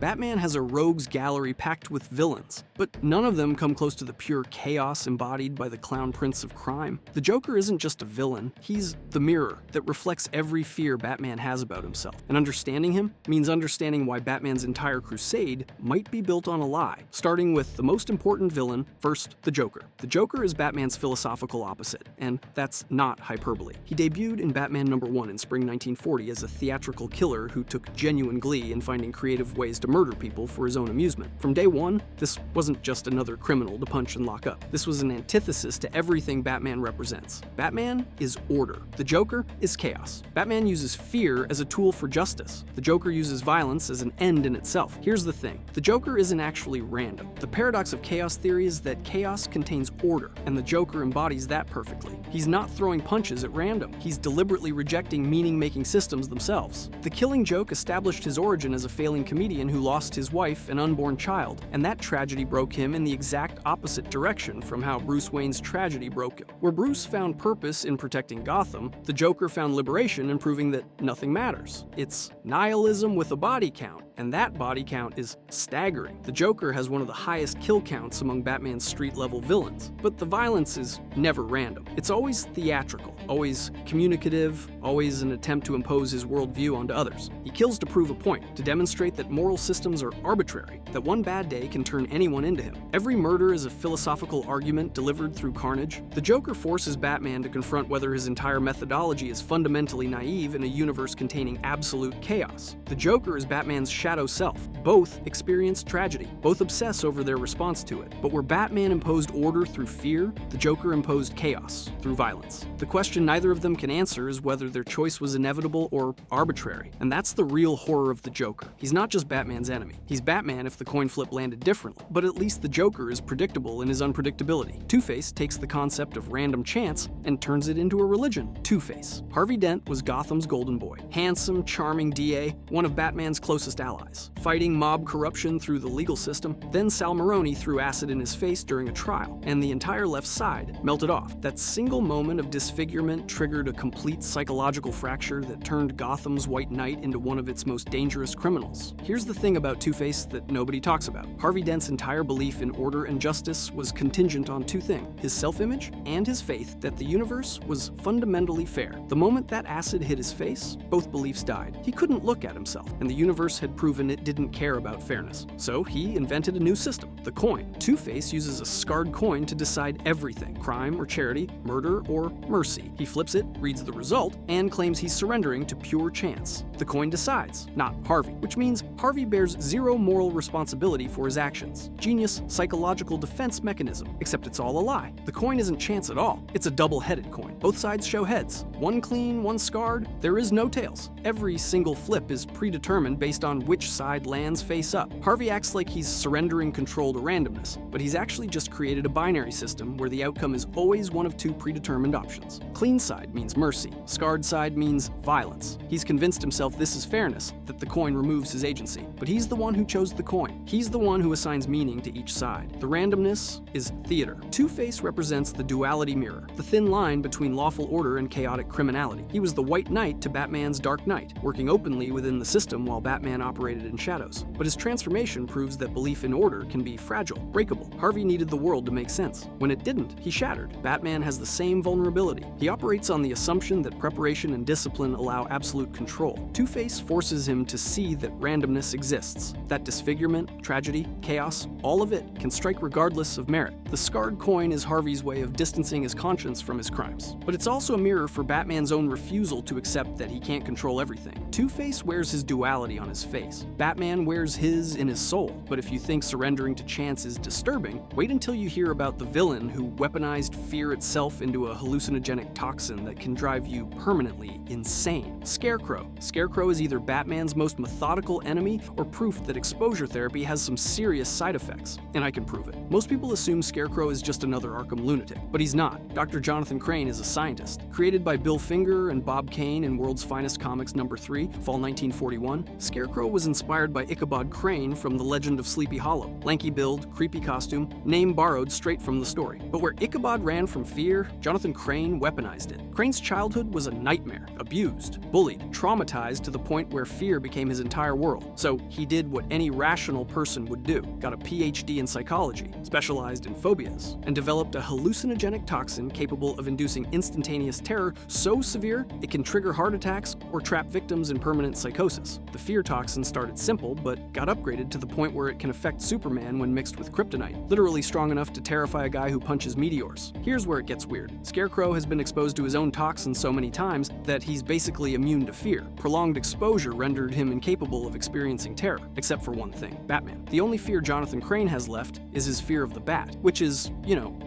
Batman has a rogues gallery packed with villains, but none of them come close to the pure chaos embodied by the clown prince of crime. The Joker isn't just a villain, he's the mirror that reflects every fear Batman has about himself. And understanding him means understanding why Batman's entire crusade might be built on a lie. Starting with the most important villain, first, the Joker. The Joker is Batman's philosophical opposite, and that's not hyperbole. He debuted in Batman #1 in spring 1940 as a theatrical killer who took genuine glee in finding creative ways to murder people for his own amusement. From day one, this wasn't just another criminal to punch and lock up. This was an antithesis to everything Batman represents. Batman is order. The Joker is chaos. Batman uses fear as a tool for justice. The Joker uses violence as an end in itself. Here's the thing. The Joker isn't actually random. The paradox of chaos theory is that chaos contains order, and the Joker embodies that perfectly. He's not throwing punches at random. He's deliberately rejecting meaning-making systems themselves. The Killing Joke established his origin as a failing comedian who lost his wife and unborn child, and that tragedy broke him in the exact opposite direction from how Bruce Wayne's tragedy broke him. Where Bruce found purpose in protecting Gotham, the Joker found liberation in proving that nothing matters. It's nihilism with a body count, and that body count is staggering. The Joker has one of the highest kill counts among Batman's street-level villains, but the violence is never random. It's always theatrical, always communicative, always an attempt to impose his worldview onto others. He kills to prove a point, to demonstrate that moral systems are arbitrary, that one bad day can turn anyone into him. Every murder is a philosophical argument delivered through carnage. The Joker forces Batman to confront whether his entire methodology is fundamentally naive in a universe containing absolute chaos. The Joker is Batman's shadow self. Both experience tragedy, both obsess over their response to it. But where Batman imposed order through fear, the Joker imposed chaos through violence. The question neither of them can answer is whether their choice was inevitable or arbitrary. And that's the real horror of the Joker. He's not just Batman's enemy. He's Batman if the coin flip landed differently. But at least the Joker is predictable in his unpredictability. Two-Face takes the concept of random chance and turns it into a religion. Two-Face. Harvey Dent was Gotham's golden boy. Handsome, charming DA, one of Batman's closest allies. Fighting mob corruption through the legal system, then Sal Maroni threw acid in his face during a trial, and the entire left side melted off. That single moment of disfigurement triggered a complete psychological fracture that turned Gotham's White Knight into one of its most dangerous criminals. Here's the thing about Two-Face that nobody talks about. Harvey Dent's entire belief in order and justice was contingent on two things: his self-image and his faith that the universe was fundamentally fair. The moment that acid hit his face, both beliefs died. He couldn't look at himself, and the universe had proven it didn't care about fairness. So he invented a new system, the coin. Two-Face uses a scarred coin to decide everything: crime or charity, murder or mercy. He flips it, reads the result, and claims he's surrendering to pure chance. The coin decides, not Harvey, which means Harvey bears zero moral responsibility for his actions. Genius psychological defense mechanism, except it's all a lie. The coin isn't chance at all. It's a double-headed coin. Both sides show heads. One clean, one scarred. There is no tails. Every single flip is predetermined based on which side lands face up. Harvey acts like he's surrendering control to randomness, but he's actually just created a binary system where the outcome is always one of two predetermined options. Clean side means mercy. Scarred side means violence. He's convinced himself this is fairness, that the coin removes his agency. But he's the one who chose the coin. He's the one who assigns meaning to each side. The randomness is theater. Two-Face represents the duality mirror, the thin line between lawful order and chaotic criminality. He was the White Knight to Batman's Dark Knight, working openly within the system while Batman operated in shadows. But his transformation proves that belief in order can be fragile, breakable. Harvey needed the world to make sense. When it didn't, he shattered. Batman has the same vulnerability. He operates on the assumption that preparation and discipline allow absolute control. Two-Face forces him to see that randomness exists, that disfigurement, tragedy, chaos, all of it can strike regardless of merit. The scarred coin is Harvey's way of distancing his conscience from his crimes. But it's also a mirror for Batman's own refusal to accept that he can't control everything. Two-Face wears his duality on his face. Batman wears his in his soul. But if you think surrendering to chance is disturbing, wait until you hear about the villain who weaponized fear itself into a hallucinogenic toxin that can drive you permanently insane. Scarecrow. Scarecrow is either Batman's most methodical enemy or proof that exposure therapy has some serious side effects. And I can prove it. Most people assume Scarecrow is just another Arkham lunatic, but he's not. Dr. Jonathan Crane is a scientist, created by Bill Bill Finger and Bob Kane in World's Finest Comics #3, fall 1941, Scarecrow was inspired by Ichabod Crane from The Legend of Sleepy Hollow. Lanky build, creepy costume, name borrowed straight from the story. But where Ichabod ran from fear, Jonathan Crane weaponized it. Crane's childhood was a nightmare, abused, bullied, traumatized to the point where fear became his entire world. So he did what any rational person would do, got a PhD in psychology, specialized in phobias, and developed a hallucinogenic toxin capable of inducing instantaneous terror so severe it can trigger heart attacks or trap victims in permanent psychosis. The fear toxin started simple, but got upgraded to the point where it can affect Superman when mixed with kryptonite, literally strong enough to terrify a guy who punches meteors. Here's where it gets weird. Scarecrow has been exposed to his own toxin so many times that he's basically immune to fear. Prolonged exposure rendered him incapable of experiencing terror, except for one thing: Batman. The only fear Jonathan Crane has left is his fear of the Bat, which is,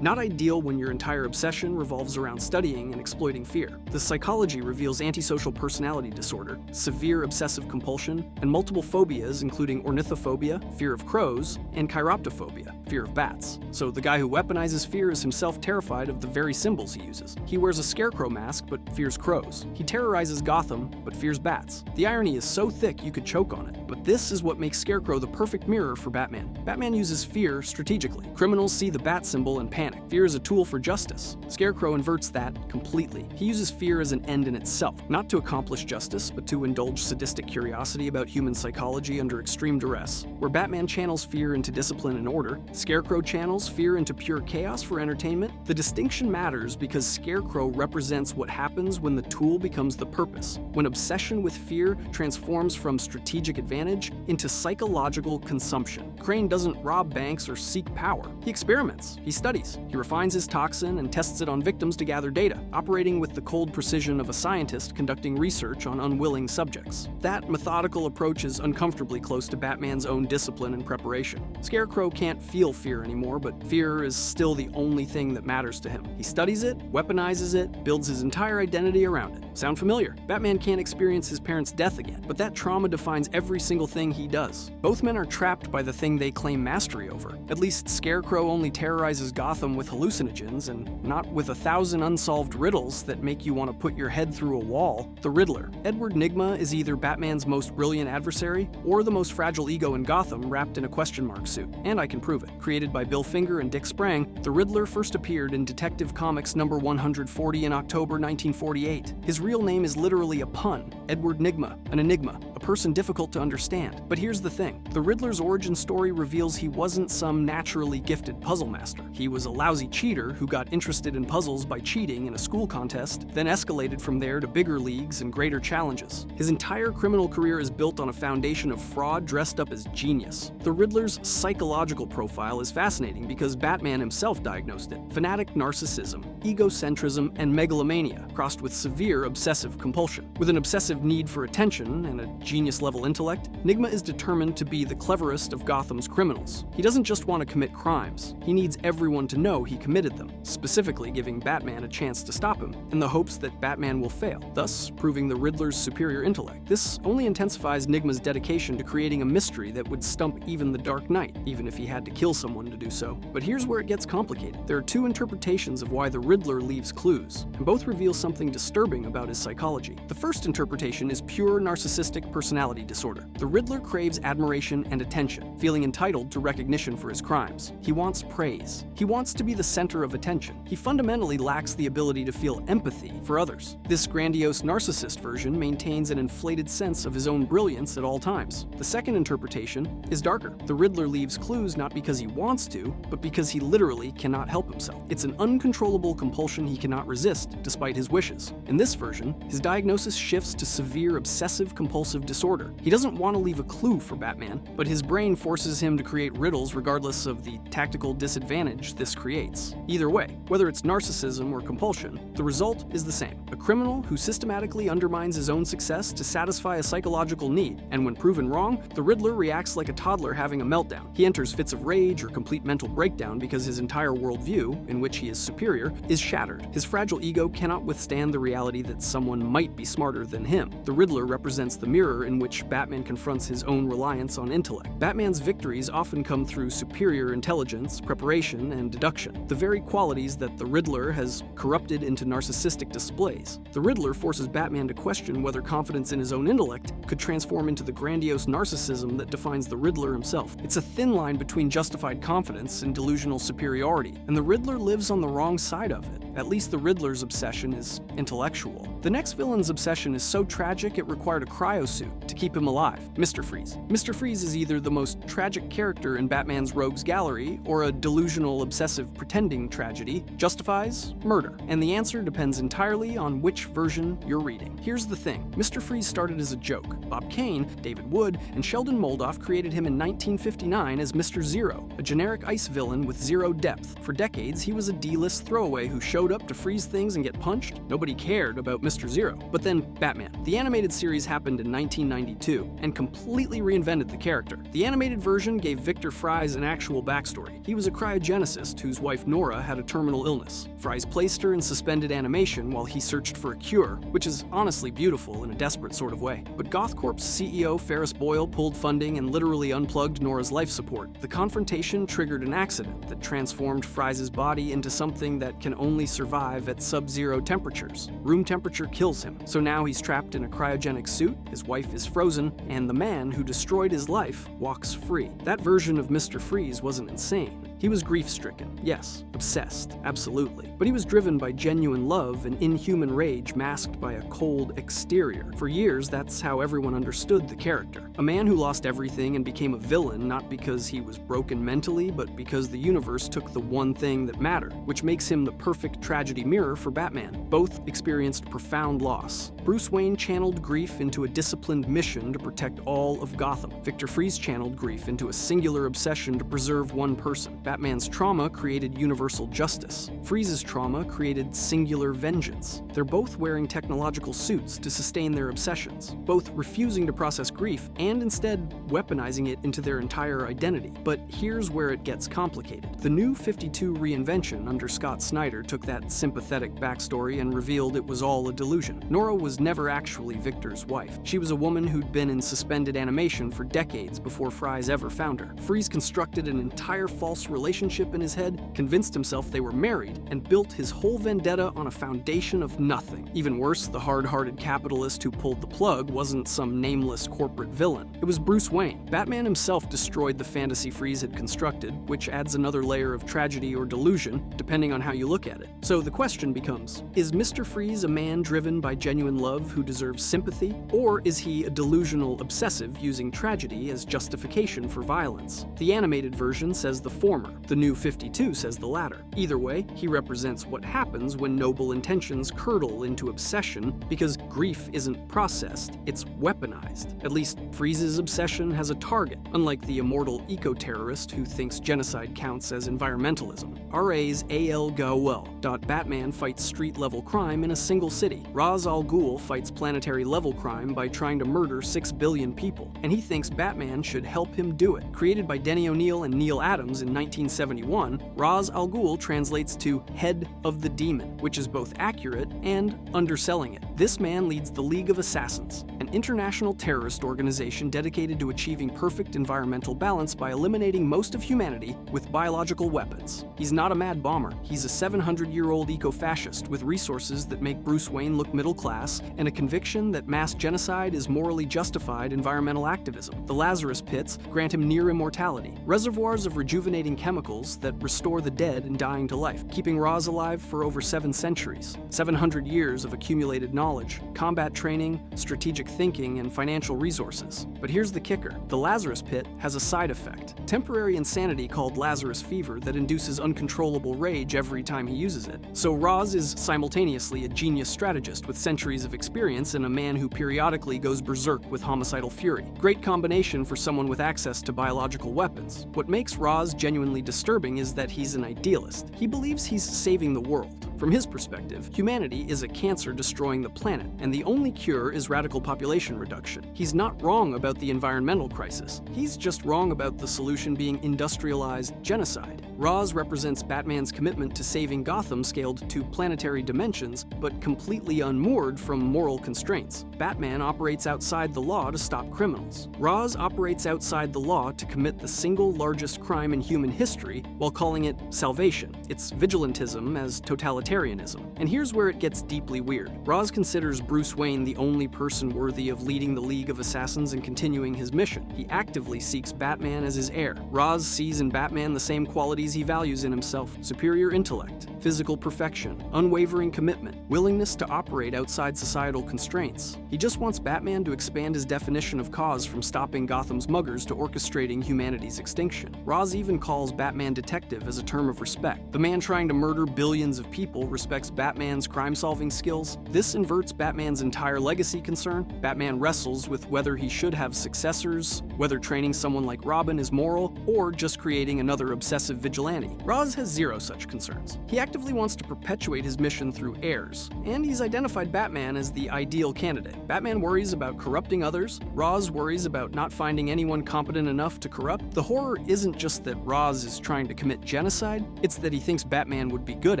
not ideal when your entire obsession revolves around studying and exploiting fear. The psychology reveals antisocial personality disorder, severe obsessive compulsion, and multiple phobias including ornithophobia, fear of crows, and chiroptophobia, fear of bats. So the guy who weaponizes fear is himself terrified of the very symbols he uses. He wears a scarecrow mask but fears crows. He terrorizes Gotham but fears bats. The irony is so thick you could choke on it. But this is what makes Scarecrow the perfect mirror for Batman. Batman uses fear strategically. Criminals see the bat symbol and panic. Fear is a tool for justice. Scarecrow inverts that completely. He uses fear as an end in itself, not to accomplish justice, but to indulge sadistic curiosity about human psychology under extreme duress. Where Batman channels fear into discipline and order, Scarecrow channels fear into pure chaos for entertainment. The distinction matters because Scarecrow represents what happens when the tool becomes the purpose, when obsession with fear transforms from strategic advantage into psychological consumption. Crane doesn't rob banks or seek power. He experiments, he studies, he refines his toxin and tests it on victims to gather data, operating with the cold precision of a scientist conducting research on unwilling subjects. That methodical approach is uncomfortably close to Batman's own discipline and preparation. Scarecrow can't feel fear anymore, but fear is still the only thing that matters to him. He studies it, weaponizes it, builds his entire identity around it. Sound familiar? Batman can't experience his parents' death again, but that trauma defines every single thing he does. Both men are trapped by the thing they claim mastery over. At least Scarecrow only terrorizes Gotham with hallucinogens and not with 1,000 unsolved riddles that make you want to put your head through a wall. The Riddler. Edward Nygma is either Batman's most brilliant adversary or the most fragile ego in Gotham wrapped in a question mark suit. And I can prove it. Created by Bill Finger and Dick Sprang, the Riddler first appeared in Detective Comics number 140 in October 1948. His real name is literally a pun, Edward Nygma, an enigma, a person difficult to understand. But here's the thing, the Riddler's origin story reveals he wasn't some naturally gifted puzzle master. He was a lousy cheater who got interested in puzzles by cheating in a school contest, then escalated from there to bigger leagues and greater challenges. His entire criminal career is built on a foundation of fraud dressed up as genius. The Riddler's psychological profile is fascinating because Batman himself diagnosed it. Fanatic narcissism, egocentrism, and megalomania, crossed with severe obsessive compulsion. With an obsessive need for attention and a genius-level intellect, Nygma is determined to be the cleverest of Gotham's criminals. He doesn't just want to commit crimes, he needs everyone to know he committed them, specifically giving Batman a chance to stop him, in the hopes that Batman will fail, thus proving the Riddler's superior intellect. This only intensifies Nygma's dedication to creating a mystery that would stump even the Dark Knight, even if he had to kill someone to do so. But here's where it gets complicated. There are two interpretations of why the Riddler leaves clues, and both reveal something disturbing about his psychology. The first interpretation is pure narcissistic personality disorder. The Riddler craves admiration and attention, feeling entitled to recognition for his crimes. He wants praise. He wants to be the center of attention. He fundamentally lacks the ability to feel empathy for others. This grandiose narcissist version maintains an inflated sense of his own brilliance at all times. The second interpretation is darker. The Riddler leaves clues not because he wants to, but because he literally cannot help himself. It's an uncontrollable compulsion he cannot resist, despite his wishes. In this version, his diagnosis shifts to severe obsessive-compulsive disorder. He doesn't want to leave a clue for Batman, but his brain forces him to create riddles regardless of the tactical disadvantage this creates. Either way, whether it's narcissism or compulsion, the result is the same. A criminal who systematically undermines his own success to satisfy a psychological need, and when proven wrong, the Riddler reacts like a toddler having a meltdown. He enters fits of rage or complete mental breakdown because his entire worldview, in which he is superior, is shattered. His fragile ego cannot withstand the reality that someone might be smarter than him. The Riddler represents the mirror mirror in which Batman confronts his own reliance on intellect. Batman's victories often come through superior intelligence, preparation, and deduction, the very qualities that the Riddler has corrupted into narcissistic displays. The Riddler forces Batman to question whether confidence in his own intellect could transform into the grandiose narcissism that defines the Riddler himself. It's a thin line between justified confidence and delusional superiority, and the Riddler lives on the wrong side of it. At least the Riddler's obsession is intellectual. The next villain's obsession is so tragic it required a cryosuit to keep him alive: Mr. Freeze. Mr. Freeze is either the most tragic character in Batman's rogues gallery or a delusional, obsessive, pretending tragedy. Justifies murder, and the answer depends entirely on which version you're reading. Here's the thing: Mr. Freeze started as a joke. Bob Kane, David Wood, and Sheldon Moldoff created him in 1959 as Mr. Zero, a generic ice villain with zero depth. For decades, he was a D-list throwaway who showed up to freeze things and get punched. Nobody cared about Mr. Zero. But then Batman. The animated series happened in 1992 and completely reinvented the character. The animated version gave Victor Fries an actual backstory. He was a cryogenicist whose wife Nora had a terminal illness. Fries placed her in suspended animation while he searched for a cure, which is honestly beautiful in a desperate sort of way. But GothCorp's CEO Ferris Boyle pulled funding and literally unplugged Nora's life support. The confrontation triggered an accident that transformed Fries' body into something that can only survive at sub-zero temperatures. Room temperature kills him, so now he's trapped in a cryogenic suit, his wife is frozen, and the man who destroyed his life walks free. That version of Mr. Freeze wasn't insane. He was grief-stricken, yes, obsessed, absolutely. But he was driven by genuine love and inhuman rage masked by a cold exterior. For years, that's how everyone understood the character. A man who lost everything and became a villain not because he was broken mentally, but because the universe took the one thing that mattered, which makes him the perfect tragedy mirror for Batman. Both experienced profound loss. Bruce Wayne channeled grief into a disciplined mission to protect all of Gotham. Victor Freeze channeled grief into a singular obsession to preserve one person. Batman's trauma created universal justice. Freeze's trauma created singular vengeance. They're both wearing technological suits to sustain their obsessions, both refusing to process grief and instead weaponizing it into their entire identity. But here's where it gets complicated. The New 52 reinvention under Scott Snyder took that sympathetic backstory and revealed it was all a delusion. Nora was never actually Victor's wife. She was a woman who'd been in suspended animation for decades before Fries ever found her. Freeze constructed an entire false relationship in his head, convinced himself they were married, and built his whole vendetta on a foundation of nothing. Even worse, the hard-hearted capitalist who pulled the plug wasn't some nameless corporate villain. It was Bruce Wayne. Batman himself destroyed the fantasy Freeze had constructed, which adds another layer of tragedy or delusion, depending on how you look at it. So the question becomes, is Mr. Freeze a man driven by genuine love who deserves sympathy, or is he a delusional obsessive using tragedy as justification for violence? The animated version says the former. The New 52 says the latter. Either way, he represents what happens when noble intentions curdle into obsession because grief isn't processed, it's weaponized. At least Freeze's obsession has a target, unlike the immortal eco-terrorist who thinks genocide counts as environmentalism. RA's A.L. Gowell. Batman fights street-level crime in a single city. Ra's al Ghul fights planetary-level crime by trying to murder 6 billion people, and he thinks Batman should help him do it. Created by Denny O'Neil and Neil Adams in 1971, Ra's al Ghul translates to head of the demon, which is both accurate and underselling it. This man leads the League of Assassins, an international terrorist organization dedicated to achieving perfect environmental balance by eliminating most of humanity with biological weapons. He's not a mad bomber. He's a 700-year-old eco-fascist with resources that make Bruce Wayne look middle-class and a conviction that mass genocide is morally justified environmental activism. The Lazarus Pits grant him near immortality, reservoirs of rejuvenating chemicals that restore the dead and dying to life, keeping Ra's alive for over 7 centuries. 700 years of accumulated knowledge, combat training, strategic thinking, and financial resources. But here's the kicker. The Lazarus Pit has a side effect: temporary insanity called Lazarus fever that induces uncontrollable rage every time he uses it. So Ra's is simultaneously a genius strategist with centuries of experience and a man who periodically goes berserk with homicidal fury. Great combination for someone with access to biological weapons. What makes Ra's genuinely disturbing is that he's an idealist. He believes he's saving the world. From his perspective, humanity is a cancer destroying the planet, and the only cure is radical population reduction. He's not wrong about the environmental crisis. He's just wrong about the solution being industrialized genocide. Roz represents Batman's commitment to saving Gotham scaled to planetary dimensions, but completely unmoored from moral constraints. Batman operates outside the law to stop criminals. Roz operates outside the law to commit the single largest crime in human history while calling it salvation. It's vigilantism as totalitarianism. And here's where it gets deeply weird. Roz considers Bruce Wayne the only person worthy of leading the League of Assassins and continuing his mission. He actively seeks Batman as his heir. Roz sees in Batman the same qualities he values in himself: superior intellect, physical perfection, unwavering commitment, willingness to operate outside societal constraints. He just wants Batman to expand his definition of cause from stopping Gotham's muggers to orchestrating humanity's extinction. Roz even calls Batman detective as a term of respect. The man trying to murder billions of people respects Batman's crime-solving skills. This inverts Batman's entire legacy concern. Batman wrestles with whether he should have successors, whether training someone like Robin is moral, or just creating another obsessive vigilante. Roz has zero such concerns. He actively wants to perpetuate his mission through heirs, and he's identified Batman as the ideal candidate. Batman worries about corrupting others. Roz worries about not finding anyone competent enough to corrupt. The horror isn't just that Roz is trying to commit genocide, it's that he thinks Batman would be good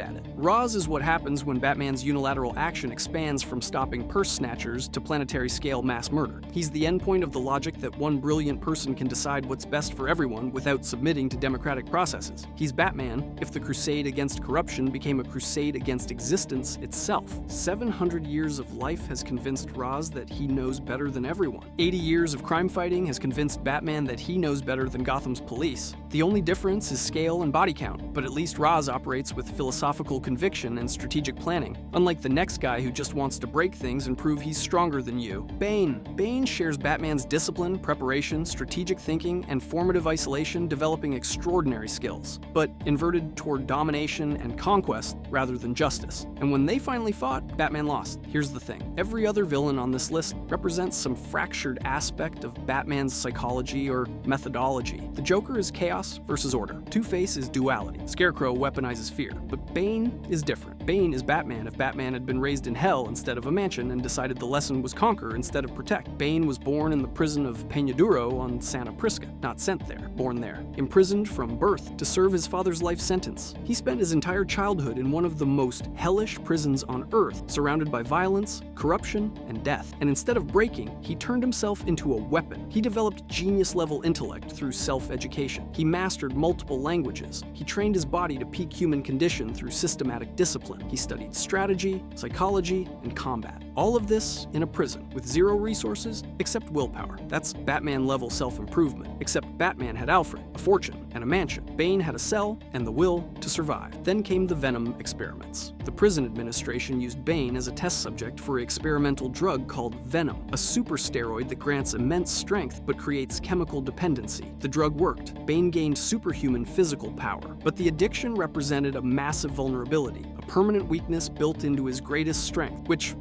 at it. Roz is what happens when Batman's unilateral action expands from stopping purse snatchers to planetary-scale mass murder. He's the endpoint of the logic that one brilliant person can decide what's best for everyone without submitting to democratic processes. He's Batman if the crusade against corruption became a crusade against existence itself. 700 years of life has convinced Roz that he knows better than everyone. 80 years of crime fighting has convinced Batman that he knows better than Gotham's police. The only difference is scale and body count, but at least Roz operates with philosophical conviction and strategic planning, unlike the next guy who just wants to break things and prove he's stronger than you. Bane shares Batman's discipline, preparation, strategic thinking, and formative isolation, developing extraordinary skills, but inverted toward domination and conquest rather than justice. And when they finally fought, Batman lost. Here's the thing. Every other villain on this list represents some fractured aspect of Batman's psychology or methodology. The Joker is chaos versus order. Two-Face is duality. Scarecrow weaponizes fear. But Bane is different. Bane is Batman if Batman had been raised in hell instead of a mansion and decided the lesson was conquer instead of protect. Bane was born in the prison of Peñaduro on Santa Prisca. Not sent there, born there. Imprisoned from birth to serve his father's life sentence. He spent his entire childhood in one of the most hellish prisons on Earth, surrounded by violence, corruption, and death. And instead of breaking, he turned himself into a weapon. He developed genius-level intellect through self-education. He mastered multiple languages. He trained his body to peak human condition through systematic discipline. He studied strategy, psychology, and combat. All of this in a prison, with zero resources except willpower. That's Batman-level self-improvement. Except Batman had Alfred, a fortune, and a mansion. Bane had a cell and the will to survive. Then came the Venom experiments. The prison administration used Bane as a test subject for an experimental drug called Venom, a super steroid that grants immense strength but creates chemical dependency. The drug worked. Bane gained superhuman physical power, but the addiction represented a massive vulnerability, a permanent weakness built into his greatest strength, which,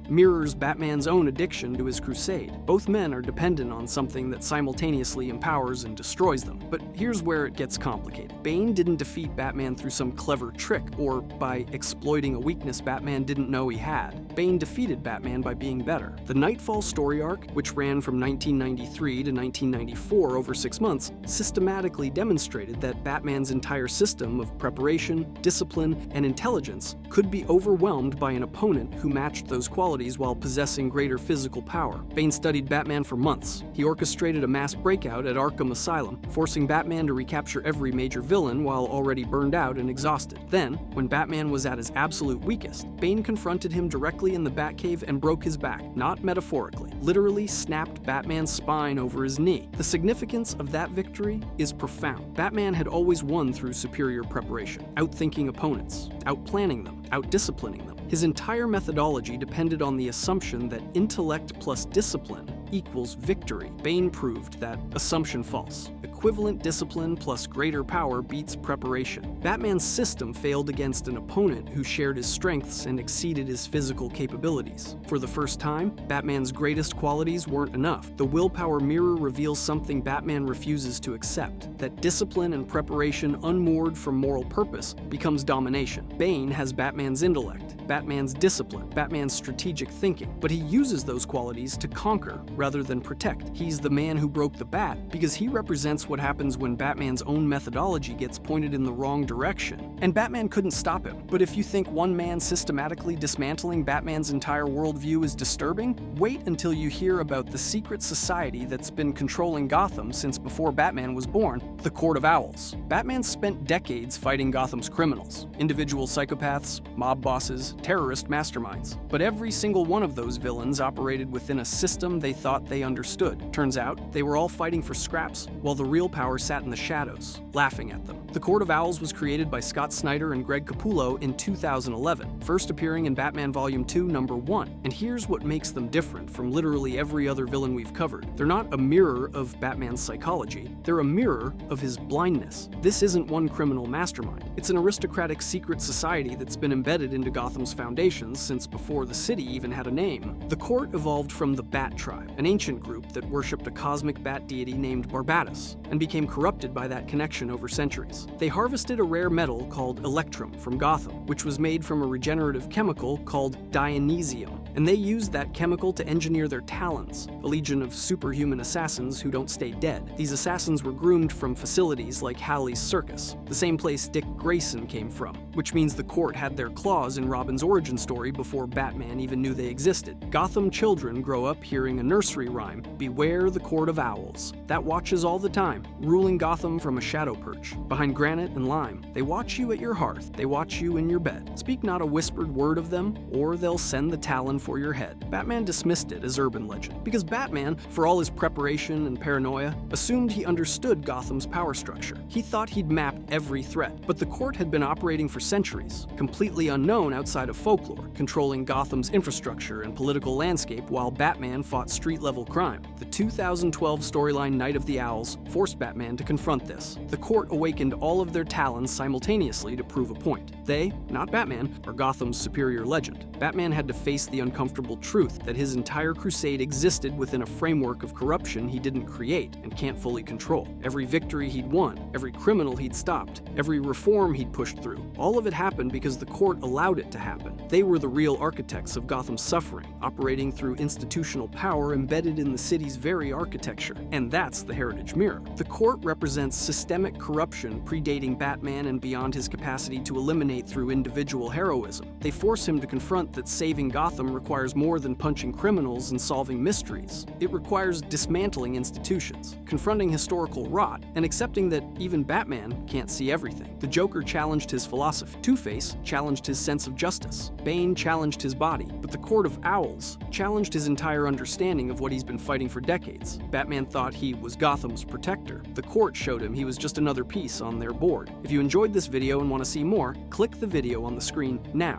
mirrors Batman's own addiction to his crusade. Both men are dependent on something that simultaneously empowers and destroys them. But here's where it gets complicated. Bane didn't defeat Batman through some clever trick or by exploiting a weakness Batman didn't know he had. Bane defeated Batman by being better. The Nightfall story arc, which ran from 1993 to 1994 over 6 months, systematically demonstrated that Batman's entire system of preparation, discipline, and intelligence could be overwhelmed by an opponent who matched those qualities while possessing greater physical power. Bane studied Batman for months. He orchestrated a mass breakout at Arkham Asylum, forcing Batman to recapture every major villain while already burned out and exhausted. Then, when Batman was at his absolute weakest, Bane confronted him directly in the Batcave and broke his back, not metaphorically, literally snapped Batman's spine over his knee. The significance of that victory is profound. Batman had always won through superior preparation, outthinking opponents, outplanning them, outdisciplining them. His entire methodology depended on the assumption that intellect plus discipline equals victory. Bane proved that assumption false. Equivalent discipline plus greater power beats preparation. Batman's system failed against an opponent who shared his strengths and exceeded his physical capabilities. For the first time, Batman's greatest qualities weren't enough. The willpower mirror reveals something Batman refuses to accept, that discipline and preparation unmoored from moral purpose becomes domination. Bane has Batman's intellect, Batman's discipline, Batman's strategic thinking, but he uses those qualities to conquer rather than protect. He's the man who broke the bat because he represents what what happens when Batman's own methodology gets pointed in the wrong direction. And Batman couldn't stop him. But if you think one man systematically dismantling Batman's entire worldview is disturbing, wait until you hear about the secret society that's been controlling Gotham since before Batman was born, the Court of Owls. Batman spent decades fighting Gotham's criminals, individual psychopaths, mob bosses, terrorist masterminds. But every single one of those villains operated within a system they thought they understood. Turns out, they were all fighting for scraps, while the real power sat in the shadows, laughing at them. The Court of Owls was created by Scott Snyder and Greg Capullo in 2011, first appearing in Batman Volume 2, Number 1. And here's what makes them different from literally every other villain we've covered. They're not a mirror of Batman's psychology, they're a mirror of his blindness. This isn't one criminal mastermind. It's an aristocratic secret society that's been embedded into Gotham's foundations since before the city even had a name. The court evolved from the Bat Tribe, an ancient group that worshipped a cosmic bat deity named Barbatus, and became corrupted by that connection over centuries. They harvested a rare metal called electrum from Gotham, which was made from a regenerative chemical called Dionysium, and they used that chemical to engineer their Talons, a legion of superhuman assassins who don't stay dead. These assassins were groomed from facilities like Halley's Circus, the same place Dick Grayson came from, which means the court had their claws in Robin's origin story before Batman even knew they existed. Gotham children grow up hearing a nursery rhyme, "Beware the Court of Owls," that watches all the time, ruling Gotham from a shadow perch, behind granite and lime. They watch you at your hearth, they watch you in your bed. Speak not a whispered word of them, or they'll send the Talon for your head. Batman dismissed it as urban legend, because Batman, for all his preparation and paranoia, assumed he understood Gotham's power structure. He thought he'd mapped every threat, but the court had been operating for centuries, completely unknown outside of folklore, controlling Gotham's infrastructure and political landscape while Batman fought street-level crime. The 2012 storyline Night of the Owls forced Batman to confront this. The court awakened all of their Talons simultaneously to prove a point. They, not Batman, are Gotham's superior legend. Batman had to face the uncomfortable truth that his entire crusade existed within a framework of corruption he didn't create and can't fully control. Every victory he'd won, every criminal he'd stopped, every reform he'd pushed through, all of it happened because the court allowed it to happen. They were the real architects of Gotham's suffering, operating through institutional power embedded in the city's very architecture. And that's the Heritage Mirror. The court represents systemic corruption predating Batman and beyond his capacity to eliminate through individual heroism. They force him to confront that saving Gotham requires more than punching criminals and solving mysteries. It requires dismantling institutions, confronting historical rot, and accepting that even Batman can't see everything. The Joker challenged his philosophy. Two-Face challenged his sense of justice. Bane challenged his body. But the Court of Owls challenged his entire understanding of what he's been fighting for decades. Batman thought he was Gotham's protector. The court showed him he was just another piece on their board. If you enjoyed this video and want to see more, click the video on the screen now.